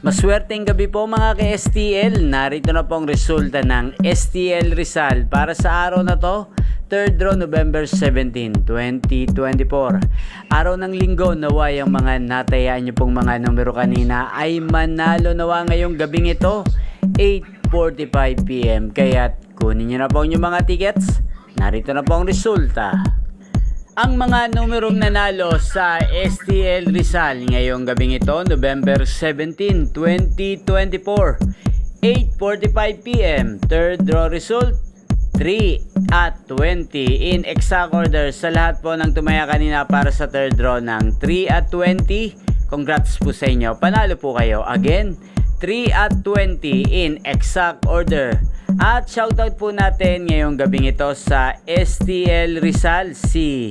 Maswerteng gabi po mga ka-STL. Narito na pong resulta ng STL Rizal para sa araw na to, 3rd draw November 17, 2024. Araw ng linggo, naway ang mga natayaan nyo pong mga numero kanina ay manalo nawa ngayong gabing ito, 8:45 PM. Kaya't kunin nyo na po yung mga tickets. Narito na po ang resulta. Ang mga numerong nanalo sa STL Rizal ngayong gabing ito, November 17, 2024, 8:45 PM. Third draw result, 3 at 20 in exact order sa lahat po ng tumaya kanina para sa third draw ng 3 at 20. Congrats po sa inyo. Panalo po kayo. Again, 3 at 20 in exact order. At shoutout po natin ngayong gabing ito sa STL Rizal si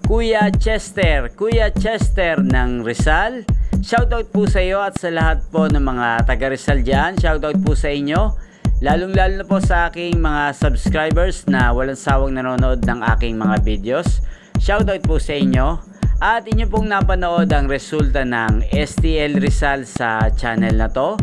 Kuya Chester. Kuya Chester ng Rizal. Shoutout po sa iyo at sa lahat po ng mga taga Rizal dyan. Shoutout po sa inyo. Lalong-lalo na po sa aking mga subscribers na walang sawang nanonood ng aking mga videos. Shoutout po sa inyo. At inyo pong napanood ang resulta ng STL Rizal sa channel na to.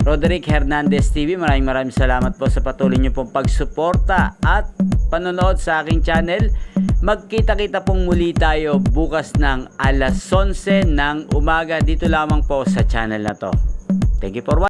Roderick Hernandez TV, maraming salamat po sa patuloy niyo pong pagsuporta at panonood sa aking channel. Magkita-kita pong muli tayo bukas ng alas 11 ng umaga dito lamang po sa channel na to. Thank you for watching.